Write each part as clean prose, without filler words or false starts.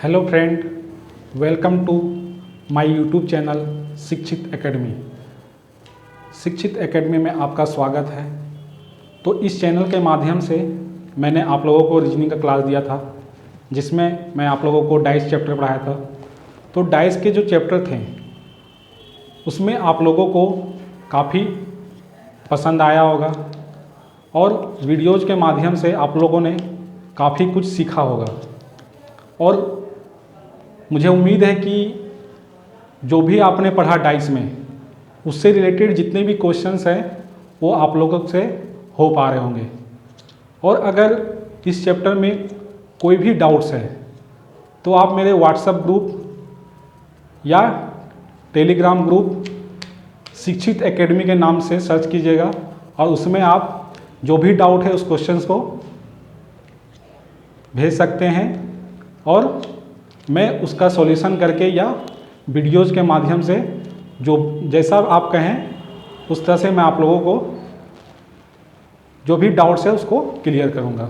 Hello friend, welcome to my YouTube channel Shikshit Academy. Shikshit Academy में आपका स्वागत है। तो इस चैनल के माध्यम से मैंने आप लोगों को रीजनिंग का क्लास दिया था, जिसमें मैं आप लोगों को डाइस चैप्टर पढ़ाया था। तो डाइस के जो चैप्टर थे उसमें आप लोगों को काफ़ी पसंद आया होगा और वीडियोज़ के माध्यम से आप लोगों ने काफ़ी कुछ सीखा होगा। और मुझे उम्मीद है कि जो भी आपने पढ़ा डाइस में, उससे रिलेटेड जितने भी क्वेश्चंस हैं वो आप लोगों से हो पा रहे होंगे। और अगर इस चैप्टर में कोई भी डाउट्स है तो आप मेरे व्हाट्सएप ग्रुप या टेलीग्राम ग्रुप शिक्षित एकेडमी के नाम से सर्च कीजिएगा और उसमें आप जो भी डाउट है उस क्वेश्चंस को भेज सकते हैं और मैं उसका सॉल्यूशन करके या वीडियोज़ के माध्यम से जो जैसा आप कहें उस तरह से मैं आप लोगों को जो भी डाउट्स है उसको क्लियर करूंगा।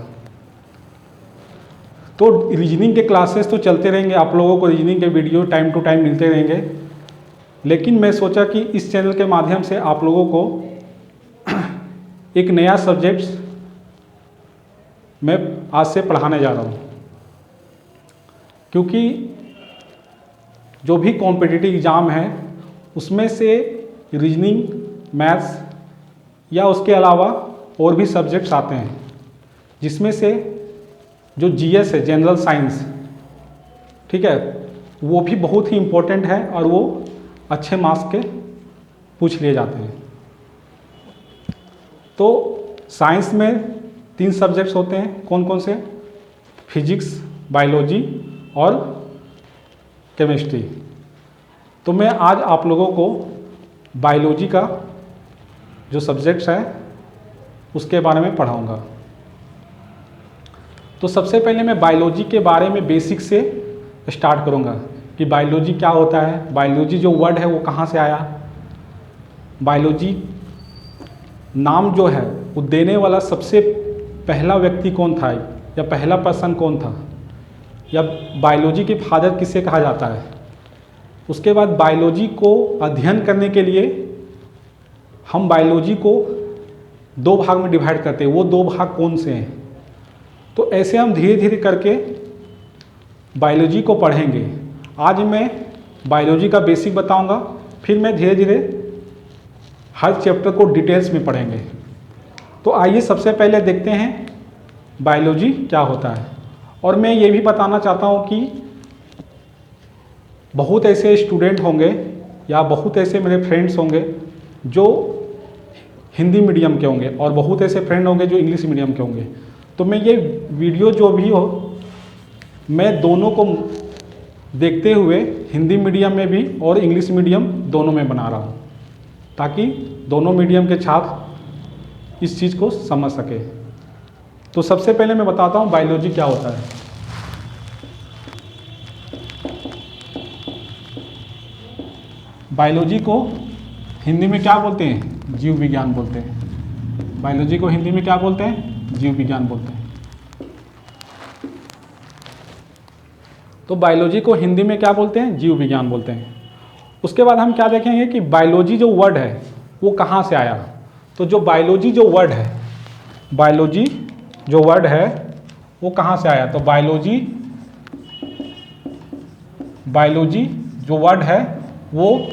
तो रीजनिंग के क्लासेस तो चलते रहेंगे, आप लोगों को रीजनिंग के वीडियो टाइम टू टाइम मिलते रहेंगे, लेकिन मैं सोचा कि इस चैनल के माध्यम से आप लोगों को एक नया सब्जेक्ट मैं आज से पढ़ाने जा रहा हूँ। क्योंकि जो भी कॉम्पिटिटिव एग्ज़ाम है उसमें से रीजनिंग, मैथ्स या उसके अलावा और भी सब्जेक्ट्स आते हैं, जिसमें से जो जीएस है, जनरल साइंस, ठीक है, वो भी बहुत ही इम्पोर्टेंट है और वो अच्छे मार्क्स के पूछ लिए जाते हैं। तो साइंस में 3 सब्जेक्ट्स होते हैं, कौन कौन से? फिजिक्स, बायोलॉजी और केमिस्ट्री। तो मैं आज आप लोगों को बायोलॉजी का जो सब्जेक्ट्स है उसके बारे में पढ़ाऊंगा। तो सबसे पहले मैं बायोलॉजी के बारे में बेसिक से स्टार्ट करूंगा कि बायोलॉजी क्या होता है, बायोलॉजी जो वर्ड है वो कहाँ से आया, बायोलॉजी नाम जो है वो देने वाला सबसे पहला व्यक्ति कौन था या पहला पर्सन कौन था, या बायोलॉजी के फादर किसे कहा जाता है। उसके बाद बायोलॉजी को अध्ययन करने के लिए हम बायोलॉजी को 2 भाग में डिवाइड करते हैं, वो 2 भाग कौन से हैं। तो ऐसे हम धीरे धीरे करके बायोलॉजी को पढ़ेंगे। आज मैं बायोलॉजी का बेसिक बताऊंगा, फिर मैं धीरे धीरे हर चैप्टर को डिटेल्स में पढ़ेंगे। तो आइए सबसे पहले देखते हैं बायोलॉजी क्या होता है। और मैं ये भी बताना चाहता हूँ कि बहुत ऐसे स्टूडेंट होंगे या बहुत ऐसे मेरे फ्रेंड्स होंगे जो हिंदी मीडियम के होंगे और बहुत ऐसे फ्रेंड होंगे जो इंग्लिश मीडियम के होंगे। तो मैं ये वीडियो जो भी हो, मैं दोनों को देखते हुए हिंदी मीडियम में भी और इंग्लिश मीडियम दोनों में बना रहा हूँ, ताकि दोनों मीडियम के छात्र इस चीज़ को समझ सके। तो सबसे पहले मैं बताता हूँ बायोलॉजी क्या होता है। बायोलॉजी को हिंदी में क्या बोलते हैं? जीव विज्ञान बोलते हैं। बायोलॉजी को हिंदी में क्या बोलते हैं? जीव विज्ञान बोलते हैं। तो बायोलॉजी को हिंदी में क्या बोलते हैं? जीव विज्ञान बोलते हैं। उसके बाद हम क्या देखेंगे कि बायोलॉजी जो वर्ड है वो कहाँ से आया। तो जो बायोलॉजी जो वर्ड है, बायोलॉजी जो वर्ड है वो कहाँ से आया। तो बायोलॉजी जो वर्ड है वो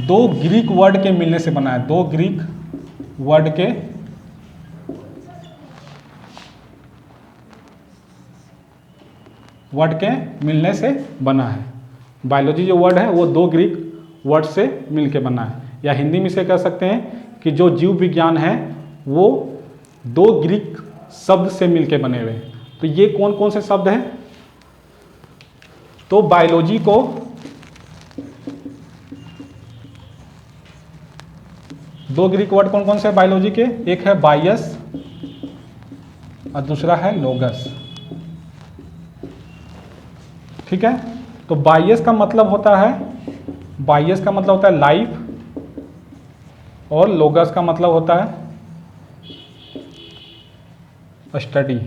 2 ग्रीक वर्ड के मिलने से बना है। 2 ग्रीक वर्ड के मिलने से बना है। बायोलॉजी जो वर्ड है वो 2 ग्रीक वर्ड से मिलके बना है, या हिंदी में से कह सकते हैं कि जो जीव विज्ञान है वो 2 ग्रीक शब्द से मिलके बने हुए हैं। तो ये कौन कौन से शब्द हैं? तो बायोलॉजी को दो ग्रीक वर्ड कौन कौन से बायोलॉजी के? एक है बायस और दूसरा है लोगस, ठीक है। तो बायस का मतलब होता है लाइफ, और लोगस का मतलब होता है स्टडी।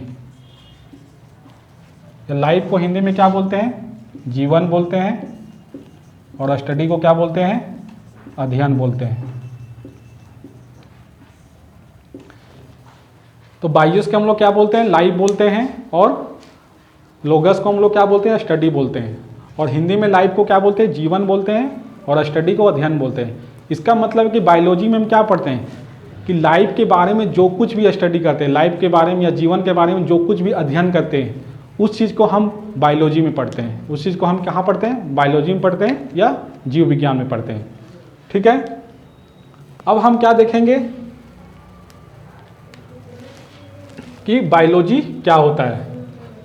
लाइफ को हिंदी में क्या बोलते हैं? जीवन बोलते हैं और स्टडी को क्या बोलते हैं, अध्ययन बोलते हैं। तो बायोस को हम लोग क्या बोलते हैं, लाइफ बोलते हैं, और लोगस को हम लोग क्या बोलते हैं, स्टडी बोलते हैं। और हिंदी में लाइफ को क्या बोलते हैं, जीवन बोलते हैं, और स्टडी को अध्ययन बोलते हैं। इसका मतलब है कि बायोलॉजी में हम क्या पढ़ते हैं कि लाइफ के बारे में जो कुछ भी स्टडी करते हैं, लाइफ के बारे में या जीवन के बारे में जो कुछ भी अध्ययन करते हैं, उस चीज़ को हम बायोलॉजी में पढ़ते हैं। उस चीज़ को हम कहाँ पढ़ते हैं, बायोलॉजी में पढ़ते हैं या जीव विज्ञान में पढ़ते हैं। ठीक है, अब हम क्या देखेंगे कि बायोलॉजी क्या होता है।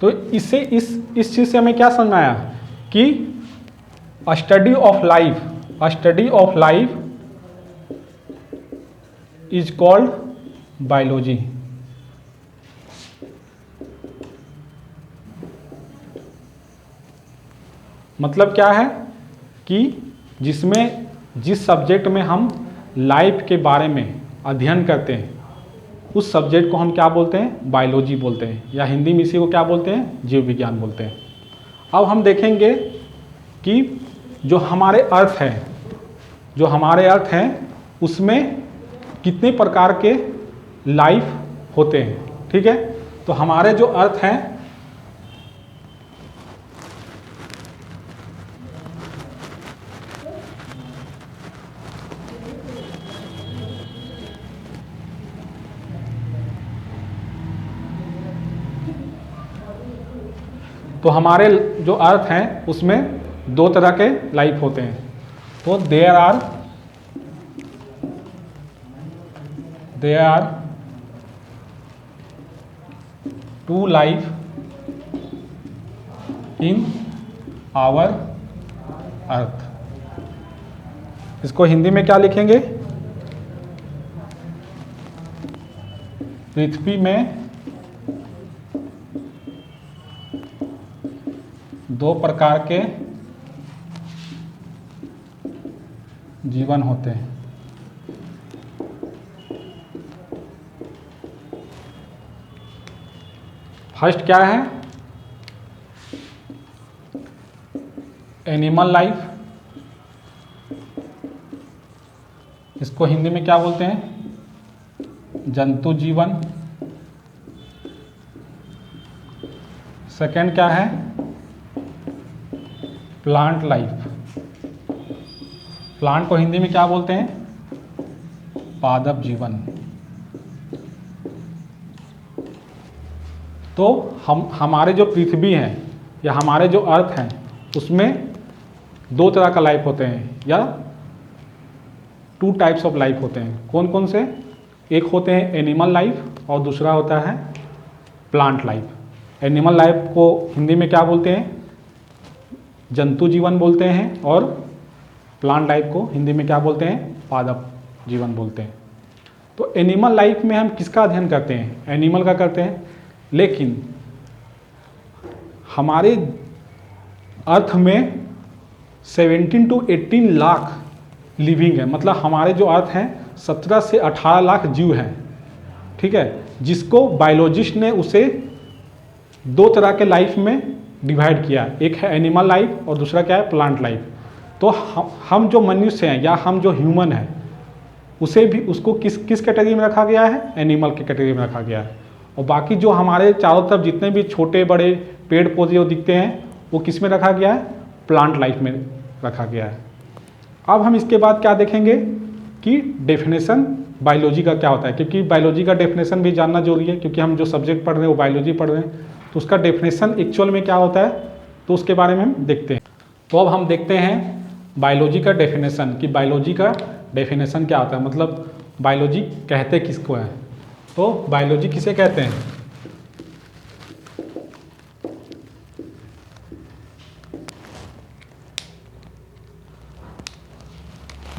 तो इससे इस चीज़ से हमें क्या समझ में आया कि study of life is called biology. मतलब क्या है कि जिस सब्जेक्ट में हम लाइफ के बारे में अध्ययन करते हैं, उस सब्जेक्ट को हम क्या बोलते हैं, बायोलॉजी बोलते हैं, या हिंदी में इसी को क्या बोलते हैं, जीव विज्ञान बोलते हैं। अब हम देखेंगे कि जो हमारे अर्थ हैं उसमें कितने प्रकार के लाइफ होते हैं। ठीक है, तो हमारे जो अर्थ हैं तो हमारे जो अर्थ हैं उसमें दो तरह के लाइफ होते हैं। तो there are two life in our earth. इसको हिंदी में क्या लिखेंगे, पृथ्वी में दो प्रकार के जीवन होते हैं। फर्स्ट क्या है, एनिमल लाइफ। इसको हिंदी में क्या बोलते हैं, जंतु जीवन। सेकंड क्या है, प्लांट लाइफ। प्लांट को हिंदी में क्या बोलते हैं, पादप जीवन। तो हमारे जो पृथ्वी है या हमारे जो अर्थ हैं उसमें दो तरह का लाइफ होते हैं, या टू टाइप्स ऑफ लाइफ होते हैं। कौन कौन से, एक होते हैं एनिमल लाइफ और दूसरा होता है प्लांट लाइफ। एनिमल लाइफ को हिंदी में क्या बोलते हैं, जंतु जीवन बोलते हैं, और प्लांट लाइफ को हिंदी में क्या बोलते हैं, पादप जीवन बोलते हैं। तो एनिमल लाइफ में हम किसका अध्ययन करते हैं, एनिमल का करते हैं। लेकिन हमारे अर्थ में 17 to 18 लाख लिविंग है। मतलब हमारे जो अर्थ हैं 17 से 18 लाख जीव हैं। ठीक है, जिसको बायोलॉजिस्ट ने उसे दो तरह के लाइफ में डिवाइड किया, एक है एनिमल लाइफ और दूसरा क्या है, प्लांट लाइफ। तो हम जो मनुष्य हैं या हम जो ह्यूमन हैं उसे भी उसको किस कैटेगरी में रखा गया है, एनिमल की कैटेगरी में रखा गया है। और बाकी जो हमारे चारों तरफ जितने भी छोटे बड़े पेड़ पौधे जो दिखते हैं वो किस में रखा गया है, प्लांट लाइफ में रखा गया है। अब हम इसके बाद क्या देखेंगे कि डेफिनेशन बायोलॉजी का क्या होता है, क्योंकि बायोलॉजी का डेफिनेशन भी जानना जरूरी है, क्योंकि हम जो सब्जेक्ट पढ़ रहे हैं वो बायोलॉजी पढ़ रहे हैं। तो उसका डेफिनेशन एक्चुअल में क्या होता है, तो उसके बारे में हम देखते हैं। तो अब हम देखते हैं बायोलॉजी का डेफिनेशन, कि बायोलॉजी का डेफिनेशन क्या होता है, मतलब बायोलॉजी कहते किसको है। तो बायोलॉजी किसे कहते हैं,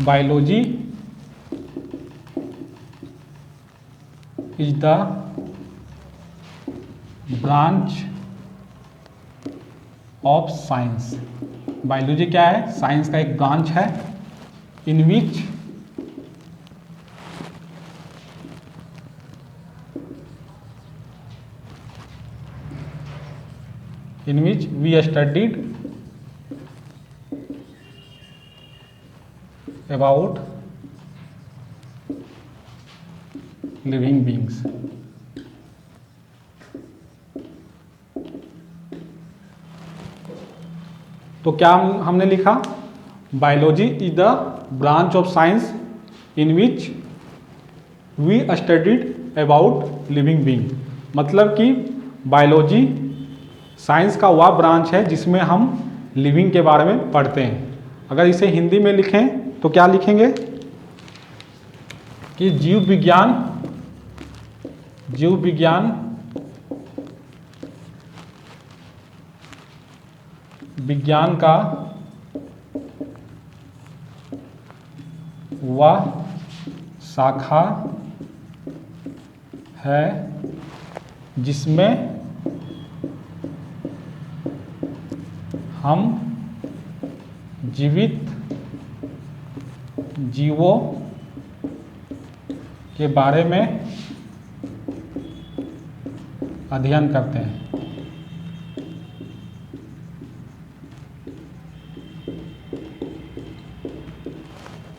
biology is the branch of science. Biology क्या है, साइंस का एक ब्रांच है in which we studied about living beings. तो क्या हमने लिखा, biology is the branch of science in which we studied about living being. मतलब कि बायोलॉजी साइंस का वह ब्रांच है जिसमें हम लिविंग के बारे में पढ़ते हैं। अगर इसे हिंदी में लिखें तो क्या लिखेंगे कि जीव विज्ञान का वह शाखा है जिसमें हम जीवित जीवों के बारे में अध्ययन करते हैं।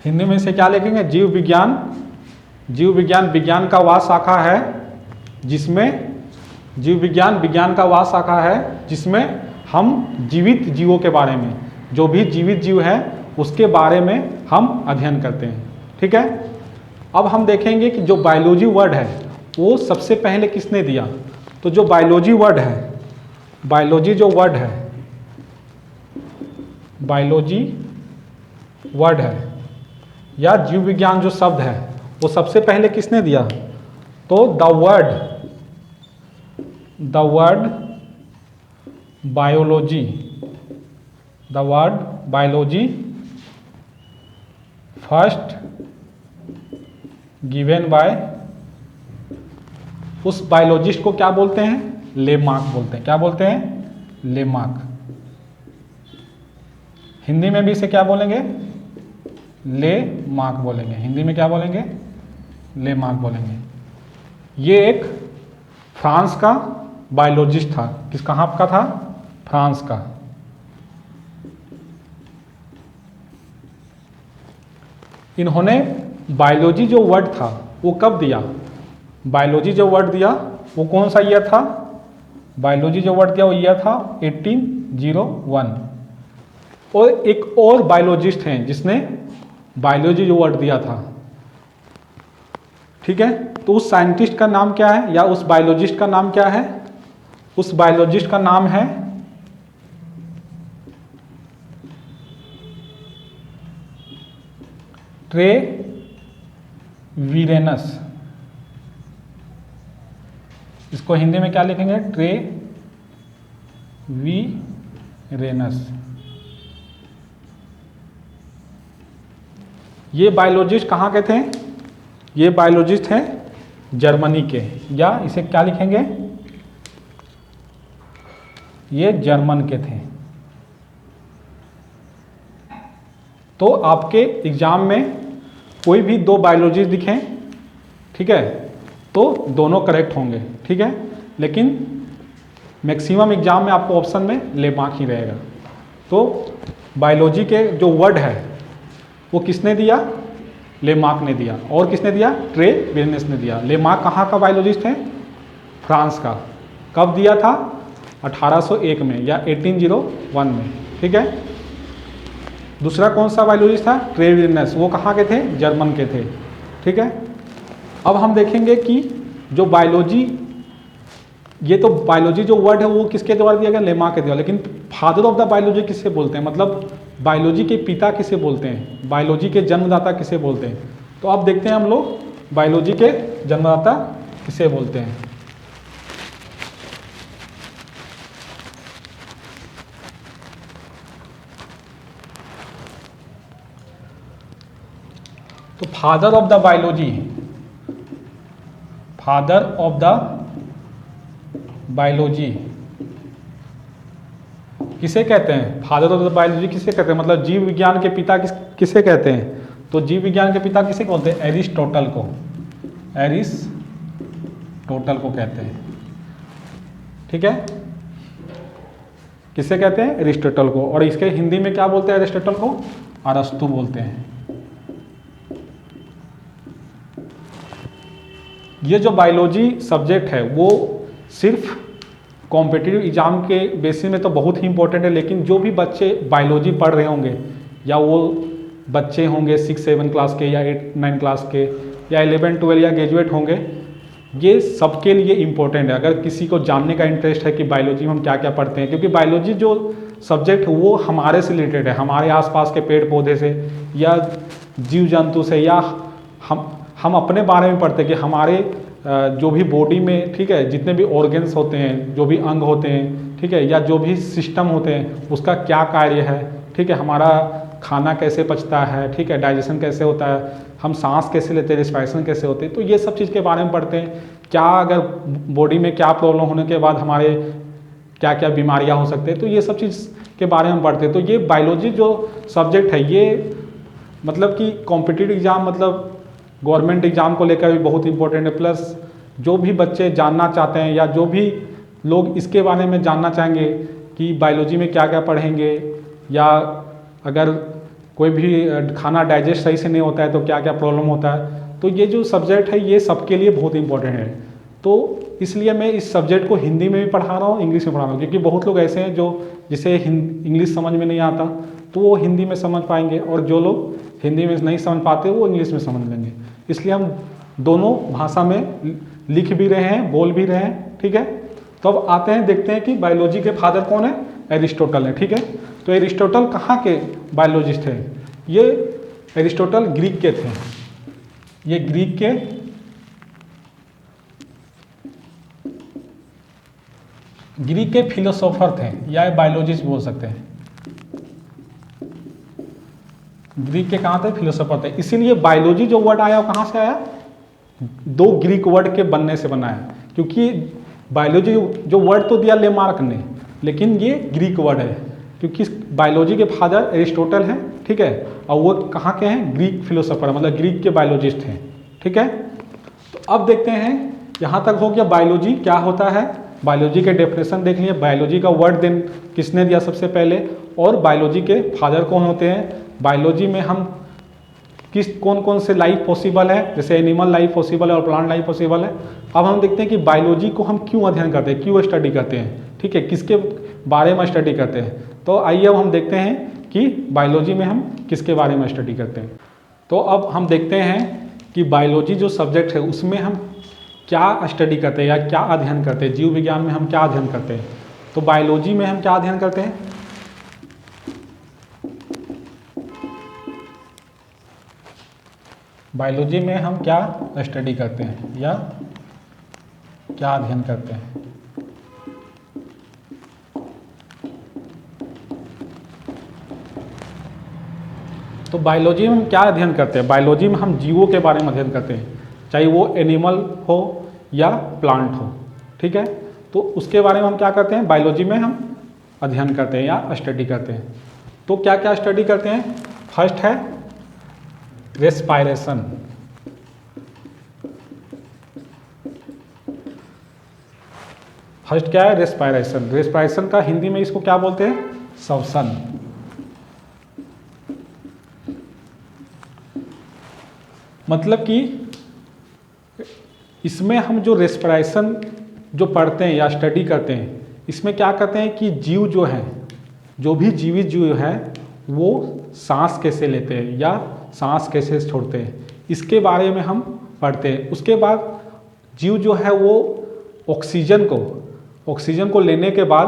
हिंदी में से क्या लिखेंगे, जीव विज्ञान का वह शाखा है जिसमें विज्ञान का वह शाखा है जिसमें हम जीवित जीवों के बारे में, जो भी जीवित जीव है उसके बारे में हम अध्ययन करते हैं। ठीक है, अब हम देखेंगे कि जो बायोलॉजी वर्ड है वो सबसे पहले किसने दिया। तो जो बायोलॉजी वर्ड है या जीव विज्ञान जो शब्द है वो सबसे पहले किसने दिया। तो the word biology first given by, उस बायोलॉजिस्ट को क्या बोलते हैं, लेमार्क बोलते हैं। क्या बोलते हैं, लेमार्क। हिंदी में भी इसे क्या बोलेंगे, लेमार्क बोलेंगे। हिंदी में क्या बोलेंगे, लेमार्क बोलेंगे। ये एक फ्रांस का बायोलॉजिस्ट था। कहाँ का था, फ्रांस का। इन्होंने बायोलॉजी जो वर्ड था वो कब दिया, बायोलॉजी जो वर्ड दिया वो कौन सा ईयर था, बायोलॉजी जो वर्ड दिया वो ईयर था 1801। और एक और बायोलॉजिस्ट हैं जिसने बायोलॉजी जो वर्ड दिया था। ठीक है, तो उस साइंटिस्ट का नाम क्या है या उस बायोलॉजिस्ट का नाम क्या है, उस बायोलॉजिस्ट का नाम है ट्रेवीरेनस। इसको हिंदी में क्या लिखेंगे, ट्रेवीरेनस। ये बायोलॉजिस्ट कहाँ के थे, ये बायोलॉजिस्ट हैं जर्मनी के, या इसे क्या लिखेंगे, ये जर्मन के थे। तो आपके एग्जाम में कोई भी दो बायोलॉजिस्ट दिखें, ठीक है, तो दोनों करेक्ट होंगे। ठीक है, लेकिन मैक्सिमम एग्जाम में आपको ऑप्शन में लेमार्क ही रहेगा। तो बायोलॉजी के जो वर्ड है वो किसने दिया, लेमार्क ने दिया। और किसने दिया, ट्रेवीरेनस ने दिया। लेमार्क कहाँ का बायोलॉजिस्ट है, फ्रांस का। कब दिया था, 1801 में या 1801 में। ठीक है, दूसरा कौन सा बायोलॉजिस्ट था, ट्रेवीरेनस। वो कहाँ के थे, जर्मन के थे। ठीक है, अब हम देखेंगे कि जो बायोलॉजी, ये तो बायोलॉजी जो वर्ड है वो किसके द्वारा दिया गया, लेमार्क के द्वारा। लेकिन फादर ऑफ द बायोलॉजी किससे बोलते हैं, मतलब बायोलॉजी के पिता किसे बोलते हैं, बायोलॉजी के जन्मदाता किसे बोलते हैं। तो अब देखते हैं हम लोग बायोलॉजी के जन्मदाता किसे बोलते हैं। तो फादर ऑफ द बायोलॉजी किसे कहते हैं, फादर ऑफ द बायोलॉजी किसे कहते हैं, मतलब जीव विज्ञान के पिता किसे कहते हैं। तो जीव विज्ञान के पिता किसे बोलते हैं, एरिस्टोटल को, एरिस्टोटल को कहते हैं। ठीक है, किसे कहते हैं, एरिस्टोटल को। और इसके हिंदी में क्या बोलते हैं, एरिस्टोटल को अरस्तु बोलते हैं। ये जो बायोलॉजी सब्जेक्ट है वो सिर्फ कॉम्पिटिटिव एग्ज़ाम के बेसिस में तो बहुत ही इंपॉर्टेंट है, लेकिन जो भी बच्चे बायोलॉजी पढ़ रहे होंगे या वो बच्चे होंगे 6-7 क्लास के या 8-9 क्लास के या 11-12 या ग्रेजुएट होंगे, ये सबके लिए इम्पोर्टेंट है। अगर किसी को जानने का इंटरेस्ट है कि बायोलॉजी में हम क्या क्या पढ़ते हैं, क्योंकि बायोलॉजी जो सब्जेक्ट है वो हमारे से रिलेटेड है, हमारे आसपास के पेड़ पौधे से या जीव जंतु से, या हम अपने बारे में पढ़ते हैं कि हमारे जो भी बॉडी में, ठीक है, जितने भी ऑर्गन्स होते हैं, जो भी अंग होते हैं, ठीक है, या जो भी सिस्टम होते हैं उसका क्या कार्य है, ठीक है, हमारा खाना कैसे पचता है, ठीक है, डाइजेशन कैसे होता है, हम सांस कैसे लेते हैं, रिस्पायरेशन कैसे होते हैं, तो ये सब चीज़ के बारे में पढ़ते हैं। क्या अगर बॉडी में क्या प्रॉब्लम होने के बाद हमारे क्या क्या बीमारियां हो सकते हैं, तो ये सब चीज़ के बारे में पढ़ते हैं। तो ये बायोलॉजी जो सब्जेक्ट है ये मतलब कि कॉम्पिटिटिव एग्ज़ाम मतलब गवर्नमेंट एग्ज़ाम को लेकर भी बहुत इंपॉर्टेंट है। प्लस जो भी बच्चे जानना चाहते हैं या जो भी लोग इसके बारे में जानना चाहेंगे कि बायोलॉजी में क्या क्या पढ़ेंगे, या अगर कोई भी खाना डाइजेस्ट सही से नहीं होता है तो क्या क्या प्रॉब्लम होता है, तो ये जो सब्जेक्ट है ये सबके लिए बहुत इंपॉर्टेंट है। तो इसलिए मैं इस सब्जेक्ट को हिंदी में भी पढ़ा रहा हूँ, इंग्लिश में पढ़ा रहा हूँ, क्योंकि बहुत लोग ऐसे हैं जो जिसे इंग्लिश समझ में नहीं आता तो वो हिंदी में समझ पाएंगे, और जो लोग हिंदी में नहीं समझ पाते वो इंग्लिश में समझ लेंगे। इसलिए हम दोनों भाषा में लिख भी रहे हैं, बोल भी रहे हैं, ठीक है। तो अब आते हैं, देखते हैं कि बायोलॉजी के फादर कौन है, एरिस्टोटल है, ठीक है। तो एरिस्टोटल कहाँ के बायोलॉजिस्ट थे? ये एरिस्टोटल ग्रीक के थे, ये ग्रीक के फिलोसोफर थे या बायोलॉजिस्ट बोल सकते हैं। ग्रीक के कहाँ थे? फिलोसोफर थे। इसीलिए बायोलॉजी जो वर्ड आया वो कहाँ से आया? दो ग्रीक वर्ड के बनने से बना है, क्योंकि बायोलॉजी जो वर्ड तो दिया लेमार्क ने, लेकिन ये ग्रीक वर्ड है, क्योंकि बायोलॉजी के फादर एरिस्टोटल हैं, ठीक है, और वो कहाँ के हैं? ग्रीक फिलोसोफर, मतलब ग्रीक के बायोलॉजिस्ट हैं, ठीक है। तो अब देखते हैं, यहाँ तक हो गया बायोलॉजी क्या होता है, बायोलॉजी के डेफिनेशन देख लिए, बायोलॉजी का वर्ड देन किसने दिया सबसे पहले, और बायोलॉजी के फादर कौन होते हैं, बायोलॉजी में हम कौन कौन से लाइफ पॉसिबल है, जैसे एनिमल लाइफ पॉसिबल है और प्लांट लाइफ पॉसिबल है। अब हम देखते हैं कि बायोलॉजी को हम क्यों अध्ययन करते हैं, क्यों स्टडी करते हैं, ठीक है, किसके बारे में स्टडी करते हैं। तो आइए अब हम देखते हैं कि बायोलॉजी में हम किसके बारे में स्टडी करते हैं। तो अब हम देखते हैं कि बायोलॉजी जो सब्जेक्ट है उसमें हम क्या स्टडी करते हैं या क्या अध्ययन करते हैं, जीव विज्ञान में हम क्या अध्ययन करते हैं। तो बायोलॉजी में हम क्या अध्ययन करते हैं? बायोलॉजी में हम क्या स्टडी करते हैं या क्या अध्ययन करते हैं? तो बायोलॉजी में हम क्या अध्ययन करते हैं? बायोलॉजी में हम जीवों के बारे में अध्ययन करते हैं, चाहे वो एनिमल हो या प्लांट हो, ठीक है। तो उसके बारे में हम क्या करते हैं? बायोलॉजी में हम अध्ययन करते हैं या स्टडी करते हैं। तो क्या क्या स्टडी करते हैं? फर्स्ट है रेस्पायरेशन। फर्स्ट क्या है? रेस्पायरेशन। रेस्पायरेशन का हिंदी में इसको क्या बोलते हैं? श्वसन। मतलब कि इसमें हम जो रेस्पिरेशन जो पढ़ते हैं या स्टडी करते हैं, इसमें क्या करते हैं कि जीव जो है, जो भी जीवित जीव है, वो सांस कैसे लेते हैं या सांस कैसे छोड़ते हैं, इसके बारे में हम पढ़ते हैं। उसके बाद जीव जो है वो ऑक्सीजन को लेने के बाद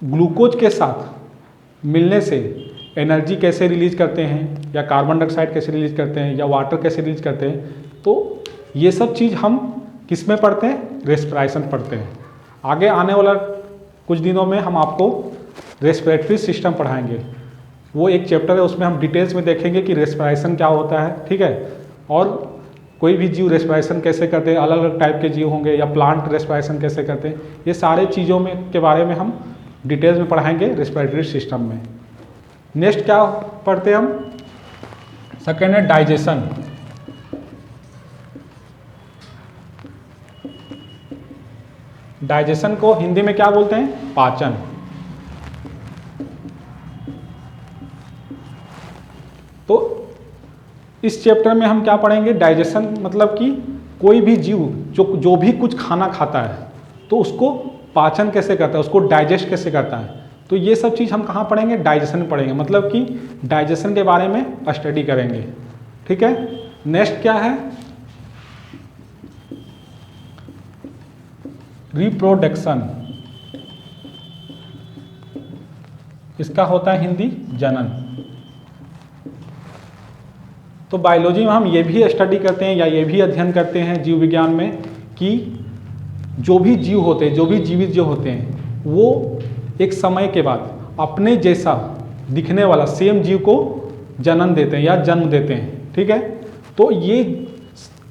ग्लूकोज के साथ मिलने से एनर्जी कैसे रिलीज करते हैं, या कार्बन डाइऑक्साइड कैसे रिलीज करते हैं, या वाटर कैसे रिलीज करते हैं। तो ये सब चीज़ हम किस में पढ़ते हैं? रेस्पिरेशन पढ़ते हैं। आगे आने वाला कुछ दिनों में हम आपको रेस्पिरेटरी सिस्टम पढ़ाएंगे, वो एक चैप्टर है, उसमें हम डिटेल्स में देखेंगे कि रेस्पिरेशन क्या होता है, ठीक है, और कोई भी जीव रेस्पिरेशन कैसे करते हैं, अलग अलग टाइप के जीव होंगे, या प्लांट रेस्पिरेशन कैसे करते हैं, ये सारे चीज़ों में के बारे में हम डिटेल्स में पढ़ाएंगे रेस्पिरेटरी सिस्टम में। नेक्स्ट क्या पढ़ते हैं हम? सेकेंड है डाइजेशन। डाइजेशन को हिंदी में क्या बोलते हैं? पाचन। तो इस चैप्टर में हम क्या पढ़ेंगे? डाइजेशन मतलब कि कोई भी जीव जो भी कुछ खाना खाता है तो उसको पाचन कैसे करता है, उसको डाइजेस्ट कैसे करता है। तो ये सब चीज़ हम कहाँ पढ़ेंगे, डाइजेशन में पढ़ेंगे, मतलब कि डाइजेशन के बारे में स्टडी करेंगे। ठीक है, नेक्स्ट क्या है, रिप्रोडक्शन। इसका होता है हिंदी जनन। तो बायोलॉजी में हम ये भी स्टडी करते हैं या ये भी अध्ययन करते हैं जीव विज्ञान में कि जो भी जीव होते हैं, जो भी जीवित जो होते हैं, वो एक समय के बाद अपने जैसा दिखने वाला सेम जीव को जन्म देते हैं या जन्म देते हैं। ठीक है, तो ये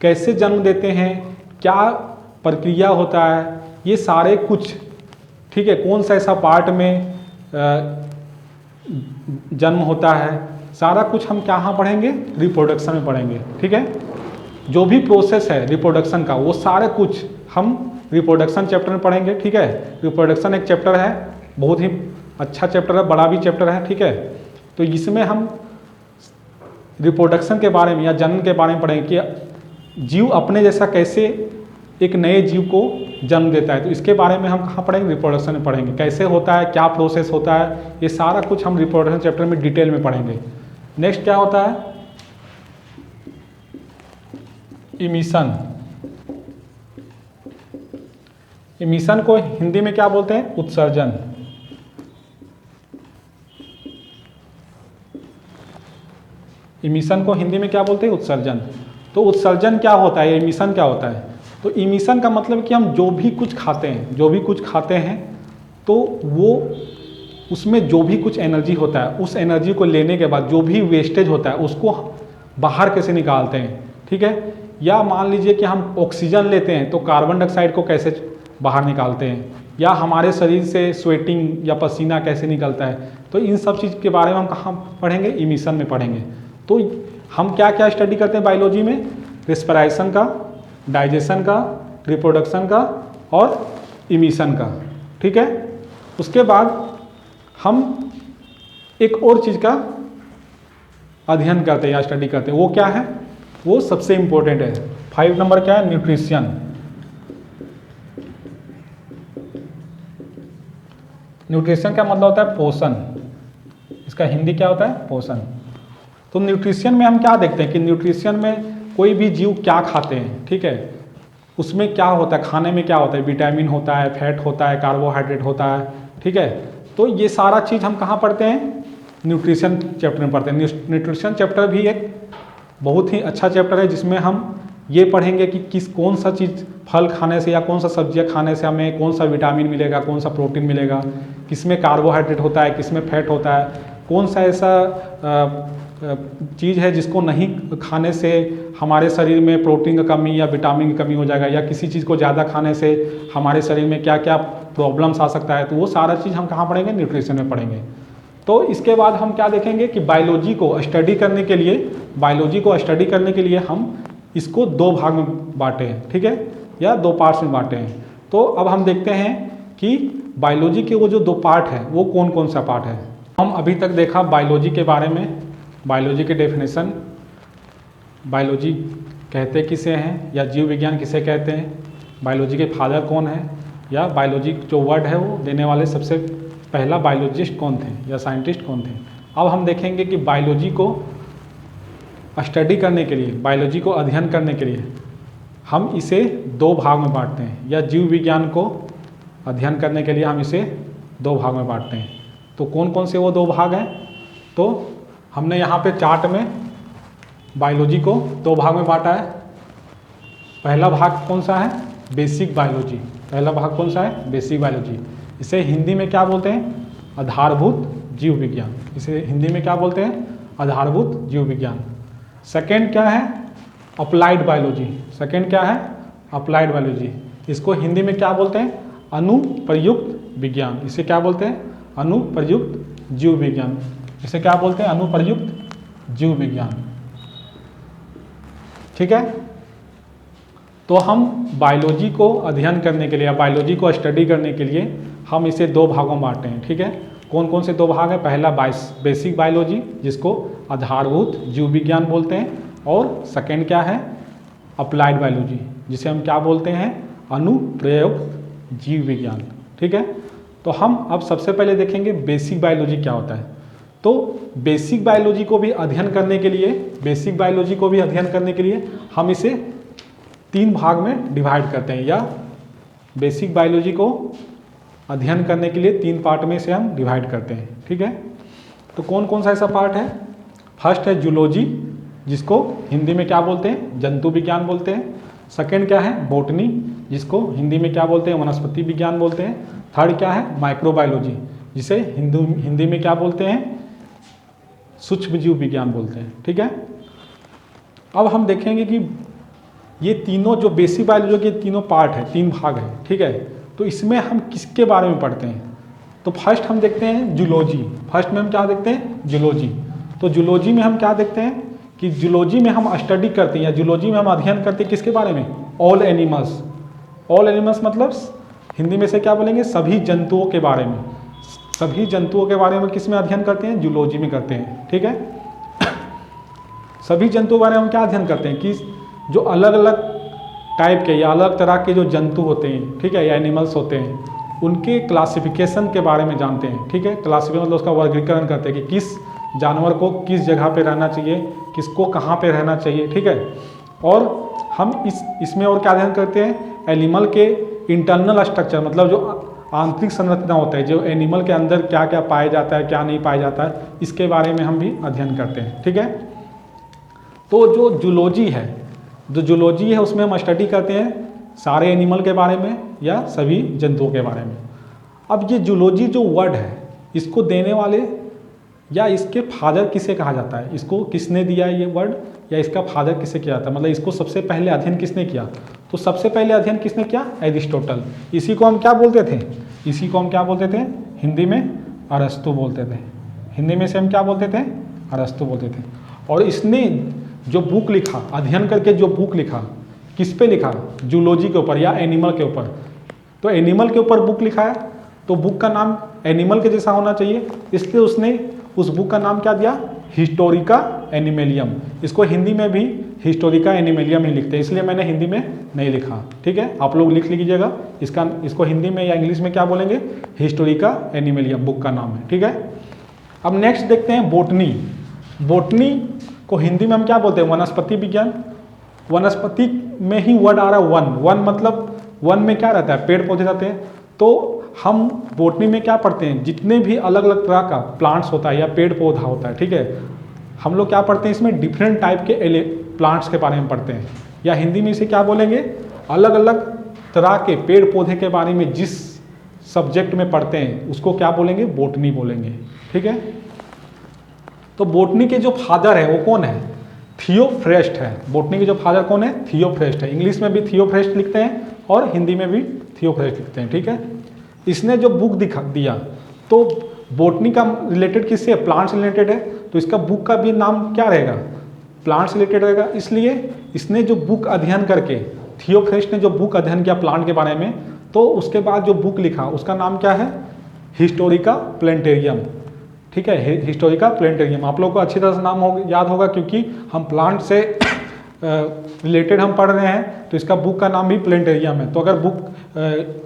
कैसे जन्म देते हैं, क्या प्रक्रिया होता है, ये सारे कुछ, ठीक है, कौन सा ऐसा पार्ट में जन्म होता है, सारा कुछ हम कहाँ पढ़ेंगे, रिप्रोडक्शन में पढ़ेंगे। ठीक है, जो भी प्रोसेस है रिप्रोडक्शन का वो सारे कुछ हम रिप्रोडक्शन चैप्टर में पढ़ेंगे। ठीक है, रिप्रोडक्शन एक चैप्टर है, बहुत ही अच्छा चैप्टर है, बड़ा भी चैप्टर है। ठीक है, तो इसमें हम रिप्रोडक्शन के बारे में या जनन के बारे में पढ़ेंगे कि जीव अपने जैसा कैसे एक नए जीव को जन्म देता है। तो इसके बारे में हम कहाँ पढ़ेंगे, रिप्रोडक्शन में पढ़ेंगे, कैसे होता है, क्या प्रोसेस होता है, ये सारा कुछ हम रिप्रोडक्शन चैप्टर में डिटेल में पढ़ेंगे। नेक्स्ट क्या होता है, इमिशन। इमिशन को हिंदी में क्या बोलते हैं, उत्सर्जन। इमिशन को हिंदी में क्या बोलते हैं, उत्सर्जन। तो उत्सर्जन क्या होता है, इमिशन क्या होता है। तो इमिशन का मतलब कि हम जो भी कुछ खाते हैं, जो भी कुछ खाते हैं तो वो उसमें जो भी कुछ एनर्जी होता है, उस एनर्जी को लेने के बाद जो भी वेस्टेज होता है उसको बाहर कैसे निकालते हैं। ठीक है, या मान लीजिए कि हम ऑक्सीजन लेते हैं तो कार्बन डाइऑक्साइड को कैसे बाहर निकालते हैं, या हमारे शरीर से स्वेटिंग या पसीना कैसे निकलता है। तो इन सब चीज़ के बारे में हम कहाँ पढ़ेंगे, इमिशन में पढ़ेंगे। तो हम क्या क्या स्टडी करते हैं बायोलॉजी में, रेस्पिरेशन का, डाइजेशन का, रिप्रोडक्शन का और इमिशन का। ठीक है, उसके बाद हम एक और चीज़ का अध्ययन करते हैं या स्टडी करते हैं, वो क्या है, वो सबसे इम्पोर्टेंट है। 5 नंबर क्या है, न्यूट्रिशन। न्यूट्रिशन का मतलब होता है पोषण, इसका हिंदी क्या होता है, पोषण। तो न्यूट्रिशन में हम क्या देखते हैं कि न्यूट्रिशन में कोई भी जीव क्या खाते हैं। ठीक है, उसमें क्या होता है, खाने में क्या होता है, विटामिन होता है, फैट होता है, कार्बोहाइड्रेट होता है। ठीक है, तो ये सारा चीज़ हम कहाँ पढ़ते हैं, न्यूट्रिशन चैप्टर में पढ़ते हैं। न्यूट्रिशन चैप्टर भी एक बहुत ही अच्छा चैप्टर है जिसमें हम ये पढ़ेंगे कि कौन सा चीज़ फल खाने से या कौन सा सब्जियां खाने से हमें कौन सा विटामिन मिलेगा, कौन सा प्रोटीन मिलेगा, किसमें कार्बोहाइड्रेट होता है, किसमें फैट होता है, कौन सा ऐसा चीज़ है जिसको नहीं खाने से हमारे शरीर में प्रोटीन की कमी या विटामिन की कमी हो जाएगा, या किसी चीज़ को ज़्यादा खाने से हमारे शरीर में क्या क्या प्रॉब्लम्स आ सकता है। तो वो सारा चीज़ हम कहाँ पढ़ेंगे, न्यूट्रिशन में पढ़ेंगे। तो इसके बाद हम क्या देखेंगे कि बायोलॉजी को स्टडी करने के लिए हम इसको 2 भाग में बांटे हैं। ठीक है, या 2 पार्ट्स में बांटे हैं। तो अब हम देखते हैं कि बायोलॉजी के वो जो 2 पार्ट है वो कौन कौन सा पार्ट है। हम अभी तक देखा बायोलॉजी के बारे में, बायोलॉजी के डेफिनेशन, बायोलॉजी कहते किसे हैं या जीव विज्ञान किसे कहते हैं, बायोलॉजी के फादर कौन है, या बायोलॉजी जो वर्ड है वो देने वाले सबसे पहला बायोलॉजिस्ट कौन थे या साइंटिस्ट कौन थे। अब हम देखेंगे कि बायोलॉजी को स्टडी करने के लिए, बायोलॉजी को अध्ययन करने के लिए हम इसे 2 भाग में बांटते हैं, या जीव विज्ञान को अध्ययन करने के लिए हम इसे 2 भाग में बांटते हैं। तो कौन कौन से वो 2 भाग हैं, तो हमने यहाँ पे चार्ट में बायोलॉजी को 2 भाग में बांटा है। पहला भाग कौन सा है, बेसिक बायोलॉजी। पहला भाग कौन सा है, बेसिक बायोलॉजी। इसे हिंदी में क्या बोलते हैं, आधारभूत जीव विज्ञान। इसे हिंदी में क्या बोलते हैं, आधारभूत जीव विज्ञान। सेकेंड क्या है, अप्लाइड बायोलॉजी। सेकेंड क्या है, अप्लाइड बायोलॉजी। इसको हिंदी में क्या बोलते हैं, अनुप्रयुक्त विज्ञान। इसे क्या बोलते हैं, अनुप्रयुक्त जीव विज्ञान। इसे क्या बोलते हैं, अनुप्रयुक्त जीव विज्ञान। ठीक है, तो हम बायोलॉजी को अध्ययन करने के लिए या बायोलॉजी को स्टडी करने के लिए हम इसे 2 भागों में बांटते हैं। ठीक है, कौन कौन से 2 भाग हैं, पहला बेसिक बायोलॉजी जिसको आधारभूत जीव विज्ञान बोलते हैं, और सेकेंड क्या है, अप्लाइड बायोलॉजी जिसे हम क्या बोलते हैं, अनुप्रयोग जीव विज्ञान। ठीक है, तो हम अब सबसे पहले देखेंगे बेसिक बायोलॉजी क्या होता है। तो बेसिक बायोलॉजी को भी अध्ययन करने के लिए हम इसे 3 भाग में डिवाइड करते हैं, या बेसिक बायोलॉजी को अध्ययन करने के लिए 3 पार्ट में इसे हम डिवाइड करते हैं। ठीक है, तो कौन कौन सा ऐसा पार्ट है? फर्स्ट है जूलॉजी, जिसको हिंदी में क्या बोलते हैं, जंतु विज्ञान बोलते हैं। सेकंड क्या है, बॉटनी, जिसको हिंदी में क्या बोलते हैं, वनस्पति विज्ञान बोलते हैं। थर्ड क्या है, माइक्रोबायोलॉजी, जिसे हिंदी में क्या बोलते हैं, सूक्ष्म जीव विज्ञान बोलते हैं। ठीक है, अब हम देखेंगे कि ये तीनों जो बेसिक बायोलॉजी के तीनों पार्ट है, 3 भाग है। ठीक है, तो इसमें हम किसके बारे में पढ़ते हैं? तो फर्स्ट हम देखते हैं जूलॉजी। फर्स्ट में हम क्या देखते हैं, जूलॉजी। तो जूलॉजी में हम क्या देखते हैं कि जूलॉजी में हम स्टडी करते हैं, या जूलॉजी में हम अध्ययन करते हैं किसके बारे में, ऑल एनिमल्स। ऑल एनिमल्स मतलब हिंदी में से क्या बोलेंगे, सभी जंतुओं के बारे में। सभी जंतुओं के बारे में किस में अध्ययन करते हैं, जूलॉजी में करते हैं। ठीक है, सभी जंतुओं के बारे में हम क्या अध्ययन करते हैं कि जो अलग अलग टाइप के या अलग तरह के जो जंतु होते हैं, ठीक है, या एनिमल्स होते हैं, उनके क्लासिफिकेशन के बारे में जानते हैं। ठीक है, क्लासिफिकेशन मतलब उसका वर्गीकरण करते हैं कि किस जानवर को किस जगह पे रहना चाहिए, किसको कहाँ पे रहना चाहिए। ठीक है, और हम इसमें और क्या अध्ययन करते हैं, एनिमल के इंटरनल स्ट्रक्चर, मतलब जो आंतरिक संरचना होता है, जो एनिमल के अंदर क्या क्या पाया जाता है, क्या नहीं पाया जाता है, इसके बारे में हम भी अध्ययन करते हैं। ठीक है, तो जो जूलॉजी है उसमें हम स्टडी करते हैं सारे एनिमल के बारे में या सभी जंतुओं के बारे में। अब ये जूलॉजी जो वर्ड है, इसको देने वाले या इसके फादर किसे कहा जाता है, इसको किसने दिया है ये वर्ड, या इसका फादर किसे किया जाता है, मतलब इसको सबसे पहले अध्ययन किसने किया? तो सबसे पहले अध्ययन किसने किया, एरिस्टोटल। इसी को हम क्या बोलते थे, हिंदी में अरस्तु बोलते थे। हिंदी में से हम क्या बोलते थे, अरस्तु बोलते थे। और इसने जो बुक लिखा, अध्ययन करके जो बुक लिखा, किस पे लिखा, जूलॉजी के ऊपर या एनिमल के ऊपर। तो एनिमल के ऊपर बुक लिखा है, तो बुक का नाम एनिमल के जैसा होना चाहिए, इसलिए उसने उस बुक का नाम क्या दिया, हिस्टोरिका एनिमेलियम। इसको हिंदी में भी हिस्टोरिका एनिमेलियम ही लिखते हैं, इसलिए मैंने हिंदी में नहीं लिखा। ठीक है, आप लोग लिख लीजिएगा, इसको हिंदी में या इंग्लिश में क्या बोलेंगे, हिस्टोरिका एनिमेलियम बुक का नाम है। ठीक है, अब नेक्स्ट देखते हैं बॉटनी। बॉटनी को हिंदी में हम क्या बोलते हैं, वनस्पति विज्ञान। वनस्पति में ही वर्ड आ रहा है वन मतलब वन में क्या रहता है, पेड़ पौधे रहते हैं। तो हम बॉटनी में क्या पढ़ते हैं, जितने भी अलग अलग तरह का प्लांट्स होता है या पेड़ पौधा होता है। ठीक है, हम लोग क्या पढ़ते हैं, इसमें डिफरेंट टाइप के प्लांट्स के बारे में पढ़ते हैं, या हिंदी में इसे क्या बोलेंगे, अलग अलग तरह के पेड़ पौधे के बारे में जिस सब्जेक्ट में पढ़ते हैं उसको क्या बोलेंगे, बॉटनी बोलेंगे। ठीक है, तो बॉटनी के जो फादर है वो कौन है, थियोफ्रेस्ट है। बॉटनी के जो फादर कौन है, थियोफ्रेस्ट है। इंग्लिश में भी थियोफ्रेस्ट लिखते हैं और हिंदी में भी थियोफ्रेस्ट लिखते हैं। ठीक है, इसने जो बुक दिया, तो बॉटनी का रिलेटेड किससे, प्लांट से रिलेटेड है, तो इसका बुक का भी नाम क्या रहेगा, प्लांट से रिलेटेड रहेगा। इसलिए इसने जो बुक अध्ययन करके, थियोफ्रेस्ट ने जो बुक अध्ययन किया प्लांट के बारे में, तो उसके बाद जो बुक लिखा उसका नाम क्या है, हिस्टोरिका प्लेनेटेरियम। ठीक है, हिस्टोरिका प्लेनेटेरियम। आप लोगों को अच्छी तरह से नाम याद होगा, क्योंकि हम प्लांट से रिलेटेड हम पढ़ रहे हैं, तो इसका बुक का नाम भी प्लेनेटेरियम है। तो अगर बुक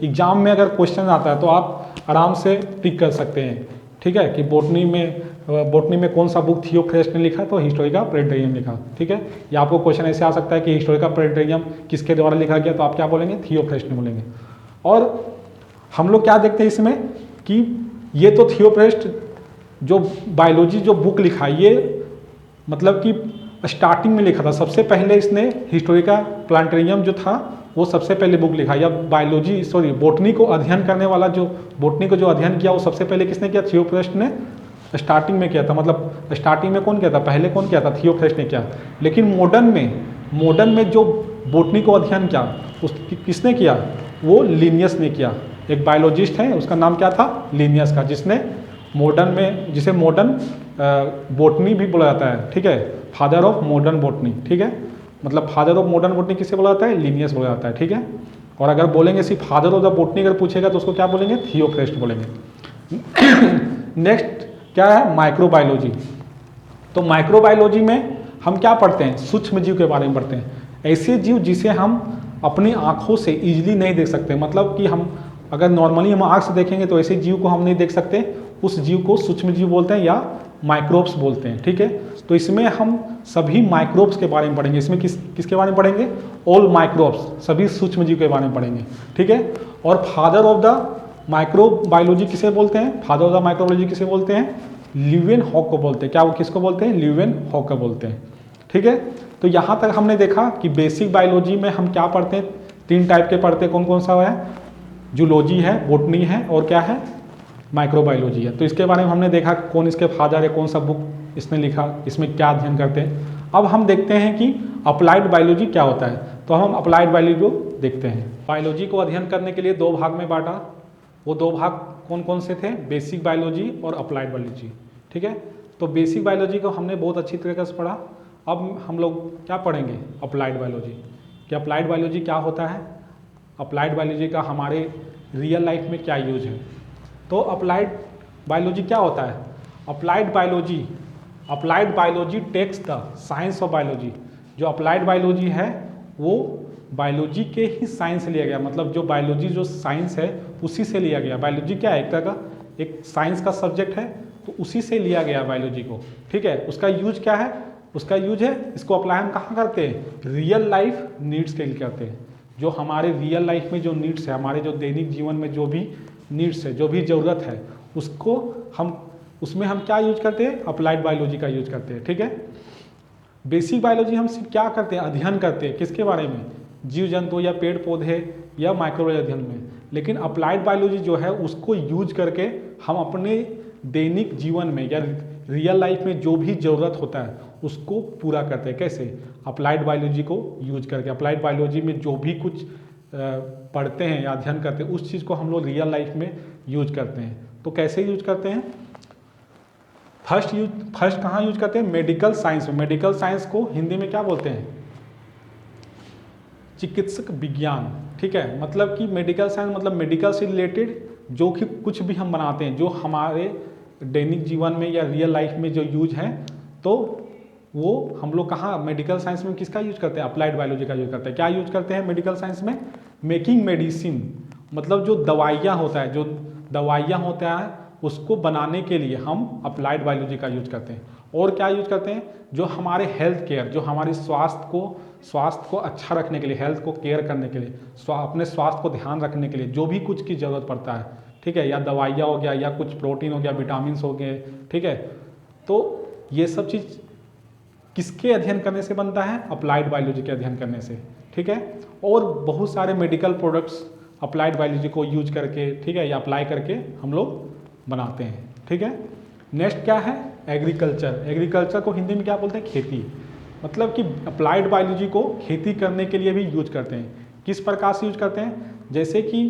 एग्जाम में अगर क्वेश्चन आता है तो आप आराम से टिक कर सकते हैं। ठीक है, कि बॉटनी में कौन सा बुक थियोफ्रेस्ट ने लिखा, तो हिस्टोरिका प्लेनेटेरियम लिखा। ठीक है, या आपको क्वेश्चन ऐसे आ सकता है कि हिस्टोरिका प्लेनेटेरियम किसके द्वारा लिखा गया, तो आप क्या बोलेंगे, थियोफ्रेस्ट ने बोलेंगे। और हम लोग क्या देखते हैं इसमें कि ये तो थियोफ्रेस्ट जो बायोलॉजी जो बुक लिखा, ये मतलब कि स्टार्टिंग में लिखा था, सबसे पहले इसने हिस्टोरिका प्लानेटेरियम जो था वो सबसे पहले बुक लिखा, या बॉटनी को अध्ययन करने वाला जो बॉटनी को जो अध्ययन किया वो सबसे पहले किसने किया, थियोफ्रेस्ट ने स्टार्टिंग में किया था। मतलब स्टार्टिंग में कौन किया था, पहले कौन किया था, थियोफ्रेस्ट ने किया। लेकिन मॉडर्न में जो बॉटनी को अध्ययन किया किसने किया, वो लिनियस ने किया। एक बायोलॉजिस्ट है, उसका नाम क्या था, लिनियस का, जिसे मॉडर्न बॉटनी भी बोला जाता है। ठीक है, फादर ऑफ मॉडर्न बॉटनी। ठीक है, मतलब फादर ऑफ मॉडर्न बॉटनी किसे बोला जाता है, लिनियस बोला जाता है। ठीक है, और अगर बोलेंगे सिर्फ फादर ऑफ द बॉटनी अगर पूछेगा तो उसको क्या बोलेंगे, थियोफ्रेस्ट बोलेंगे। नेक्स्ट क्या है, माइक्रोबायोलॉजी। तो माइक्रोबायोलॉजी में हम क्या पढ़ते हैं, सूक्ष्म जीव के बारे में पढ़ते हैं। ऐसे जीव जिसे हम अपनी आँखों से ईजिली नहीं देख सकते। मतलब कि हम अगर नॉर्मली हम आँख से देखेंगे तो ऐसे जीव को हम नहीं देख सकते, उस जीव को सूक्ष्म जीव बोलते हैं या माइक्रोब्स बोलते हैं। ठीक है, तो इसमें हम सभी माइक्रोब्स के बारे में पढ़ेंगे। इसमें किसके बारे में पढ़ेंगे? ऑल माइक्रोब्स, सभी सूक्ष्म जीव के बारे में पढ़ेंगे। ठीक है, और फादर ऑफ द माइक्रोबायोलॉजी किसे बोलते हैं? फादर ऑफ द माइक्रोबायोलॉजी किसे बोलते हैं? ल्यूवेनहॉक को बोलते हैं। क्या वो किसको बोलते हैं? ल्यूवेनहॉक को बोलते हैं। ठीक है, तो यहाँ तक हमने देखा कि बेसिक बायोलॉजी में हम क्या पढ़ते हैं, 3 टाइप के पढ़ते हैं। कौन कौन सा है? जूलॉजी है, बोटनी है, और क्या है? माइक्रोबायोलॉजी है। तो इसके बारे में हमने देखा कौन इसके फादर है, कौन सा बुक इसने लिखा, इसमें क्या अध्ययन करते हैं। अब हम देखते हैं कि अप्लाइड बायोलॉजी क्या होता है। तो हम अप्लाइड बायोलॉजी को देखते हैं। बायोलॉजी को अध्ययन करने के लिए 2 भाग में बांटा। वो 2 भाग कौन कौन से थे? बेसिक बायोलॉजी और अप्लाइड बायोलॉजी। ठीक है, तो बेसिक बायोलॉजी को हमने बहुत अच्छी तरीके से पढ़ा। अब हम लोग क्या पढ़ेंगे? Applied biology. कि अप्लाइड बायोलॉजी क्या होता है, अप्लाइड बायोलॉजी का हमारे रियल लाइफ में क्या यूज है। तो अप्लाइड बायोलॉजी क्या होता है? Applied biology takes the science of biology. जो अप्लाइड बायोलॉजी है वो बायोलॉजी के ही साइंस से लिया गया, मतलब जो बायोलॉजी जो साइंस है उसी से लिया गया। बायोलॉजी क्या है? एक तरह का एक साइंस का सब्जेक्ट है, तो उसी से लिया गया बायोलॉजी को। ठीक है, उसका यूज क्या है? उसका यूज है, इसको अप्लाई हम कहाँ करते हैं? रियल लाइफ नीड्स के लिए करते हैं। जो हमारे रियल लाइफ में जो नीड्स है, हमारे जो दैनिक जीवन में जो भी नीड्स है, जो भी ज़रूरत है, उसको हम उसमें हम क्या यूज करते हैं? अप्लाइड बायोलॉजी का यूज करते हैं। ठीक है, बेसिक बायोलॉजी हम सिर्फ क्या करते हैं? अध्ययन करते हैं। किसके बारे में? जीव जंतु या पेड़ पौधे या माइक्रोबायोलॉजी अध्ययन में। लेकिन अप्लाइड बायोलॉजी जो है उसको यूज करके हम अपने दैनिक जीवन में या रियल लाइफ में जो भी ज़रूरत होता है उसको पूरा करते हैं। कैसे? अप्लाइड बायोलॉजी को यूज करके। अप्लाइड बायोलॉजी में जो भी कुछ पढ़ते हैं या अध्ययन करते हैं उस चीज़ को हम लोग रियल लाइफ में यूज करते हैं। तो कैसे यूज करते हैं? फर्स्ट कहाँ यूज करते हैं? मेडिकल साइंस में। मेडिकल साइंस को हिंदी में क्या बोलते हैं? चिकित्सक विज्ञान। ठीक है, मतलब कि मेडिकल साइंस मतलब मेडिकल से रिलेटेड जो कि कुछ भी हम बनाते हैं, जो हमारे दैनिक जीवन में या रियल लाइफ में जो यूज है, तो वो हम लोग कहाँ मेडिकल साइंस में किसका यूज करते हैं? अप्लाइड बायोलॉजी का यूज करते हैं। क्या यूज करते हैं मेडिकल साइंस में? मेकिंग मेडिसिन, मतलब जो दवाइयाँ होता है उसको बनाने के लिए हम अप्लाइड बायोलॉजी का यूज करते हैं। और क्या यूज करते हैं? जो हमारे हेल्थ केयर, जो हमारे स्वास्थ्य को अच्छा रखने के लिए, हेल्थ को केयर करने के लिए, अपने स्वास्थ्य को ध्यान रखने के लिए जो भी कुछ की ज़रूरत पड़ता है, ठीक है, या दवाइयाँ हो गया या कुछ प्रोटीन हो गया, विटामिन हो गए, ठीक है, तो ये सब चीज़ किसके अध्ययन करने से बनता है? अप्लाइड बायोलॉजी के अध्ययन करने से। ठीक है, और बहुत सारे मेडिकल प्रोडक्ट्स अप्लाइड बायोलॉजी को यूज करके, ठीक है, या अप्लाई करके हम लोग बनाते हैं। ठीक है, नेक्स्ट क्या है? एग्रीकल्चर। एग्रीकल्चर को हिंदी में क्या बोलते हैं? खेती। मतलब कि अप्लाइड बायोलॉजी को खेती करने के लिए भी यूज करते हैं। किस प्रकार से यूज करते हैं? जैसे कि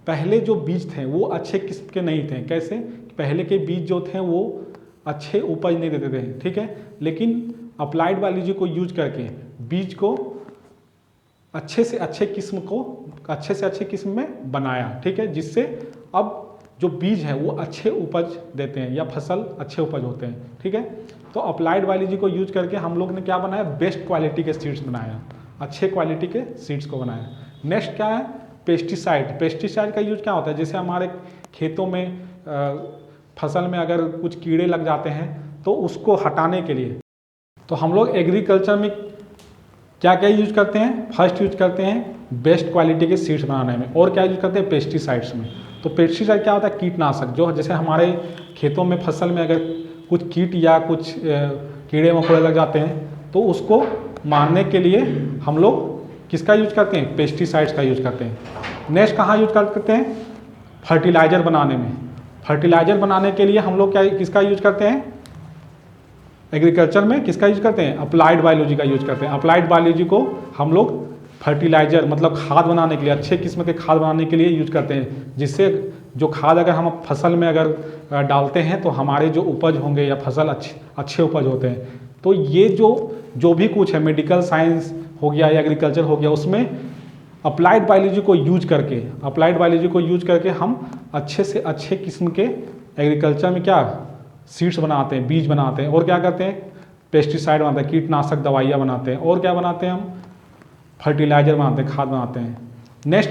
पहले जो बीज थे वो अच्छे किस्म के नहीं थे। कैसे? पहले के बीज जो थे वो अच्छे उपज नहीं देते थे। ठीक है, लेकिन अप्लाइड बायोलॉजी को यूज करके बीज को अच्छे से अच्छे किस्म में बनाया। ठीक है, जिससे अब जो बीज है वो अच्छे उपज देते हैं या फसल अच्छे उपज होते हैं। ठीक है, तो अप्लाइड बायोलॉजी को यूज करके हम लोग ने क्या बनाया? बेस्ट क्वालिटी के सीड्स बनाया, अच्छे क्वालिटी के सीड्स को बनाया। नेक्स्ट क्या है? पेस्टिसाइड। पेस्टिसाइड का यूज क्या होता है? जैसे हमारे खेतों में फसल में अगर कुछ कीड़े लग जाते हैं तो उसको हटाने के लिए तो हम लोग एग्रीकल्चर में क्या क्या यूज करते हैं? फर्स्ट यूज करते हैं बेस्ट क्वालिटी के सीड्स बनाने में, और क्या यूज करते हैं? पेस्टिसाइड्स में। तो पेस्टिसाइड क्या होता है? कीटनाशक। जो जैसे हमारे खेतों में फसल में अगर कुछ कीट या कुछ कीड़े मकोड़े लग जाते हैं तो उसको मारने के लिए हम लोग किसका यूज करते हैं? पेस्टिसाइड्स का यूज करते हैं। नेक्स्ट कहाँ यूज करते हैं? फर्टिलाइजर बनाने में। फर्टिलाइजर बनाने के लिए हम लोग किसका यूज करते हैं? एग्रीकल्चर में किसका यूज करते हैं? अप्लाइड बायोलॉजी का यूज करते हैं। अप्लाइड बायोलॉजी को हम लोग फर्टिलाइजर मतलब खाद बनाने के लिए, अच्छे किस्म के खाद बनाने के लिए यूज करते हैं, जिससे जो खाद अगर हम फसल में अगर डालते हैं तो हमारे जो उपज होंगे या फसल अच्छे उपज होते हैं। तो ये जो भी कुछ है मेडिकल साइंस हो गया या एग्रीकल्चर हो गया, उसमें अप्लाइड बायोलॉजी को यूज करके हम अच्छे से अच्छे किस्म के एग्रीकल्चर में क्या सीड्स बनाते हैं, बीज बनाते हैं, और क्या करते हैं? पेस्टिसाइड बनाते हैं, कीटनाशक दवाइयाँ बनाते हैं, और क्या बनाते हैं? हम फर्टिलाइज़र बनाते हैं, खाद बनाते हैं। नेक्स्ट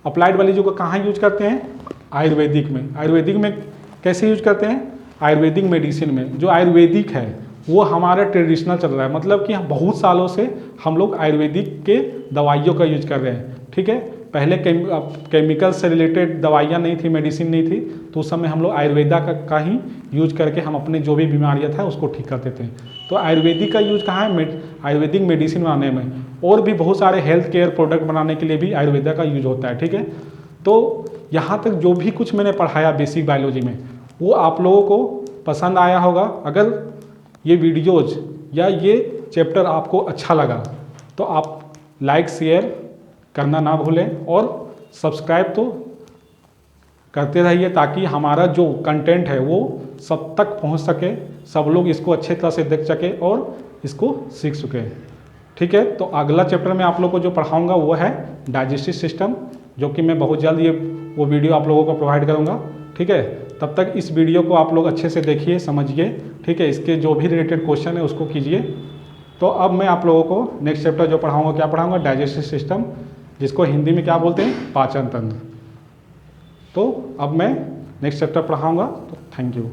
अप्लाइड वैल्यूज को कहाँ यूज करते हैं? आयुर्वेदिक में। आयुर्वेदिक में कैसे यूज करते हैं? आयुर्वेदिक मेडिसिन में। जो आयुर्वेदिक है वो हमारा ट्रेडिशनल चल रहा है, मतलब कि बहुत सालों से हम लोग आयुर्वेदिक के दवाइयों का यूज कर रहे हैं, ठीक है। पहले केमिकल से रिलेटेड दवाइयाँ नहीं थी, मेडिसिन नहीं थी, तो उस समय हम लोग आयुर्वेदा का ही यूज करके हम अपने जो भी बीमारियाँ था उसको ठीक करते थे। तो आयुर्वेदिक का यूज कहाँ है? आयुर्वेदिक मेडिसिन बनाने में। और भी बहुत सारे हेल्थ केयर प्रोडक्ट बनाने के लिए भी आयुर्वेदा का यूज होता है, ठीक है। तो यहाँ तक जो भी कुछ मैंने पढ़ाया बेसिक बायोलॉजी में वो आप लोगों को पसंद आया होगा। अगर ये वीडियोज़ या ये चैप्टर आपको अच्छा लगा तो आप लाइक शेयर करना ना भूलें और सब्सक्राइब तो करते रहिए, ताकि हमारा जो कंटेंट है वो सब तक पहुंच सके, सब लोग इसको अच्छे तरह से देख सके और इसको सीख सके, ठीक है। तो अगला चैप्टर में आप लोग को जो पढ़ाऊंगा वो है डाइजेस्टिव सिस्टम, जो कि मैं बहुत जल्द वो वीडियो आप लोगों को प्रोवाइड करूंगा, ठीक है। तब तक इस वीडियो को आप लोग अच्छे से देखिए, समझिए, ठीक है। इसके जो भी रिलेटेड क्वेश्चन है उसको कीजिए। तो अब मैं आप लोगों को नेक्स्ट चैप्टर जो पढ़ाऊंगा, क्या पढ़ाऊंगा? डाइजेस्टिव सिस्टम, जिसको हिंदी में क्या बोलते हैं? पाचन तंत्र। तो अब मैं नेक्स्ट चैप्टर पढ़ाऊंगा। तो थैंक यू।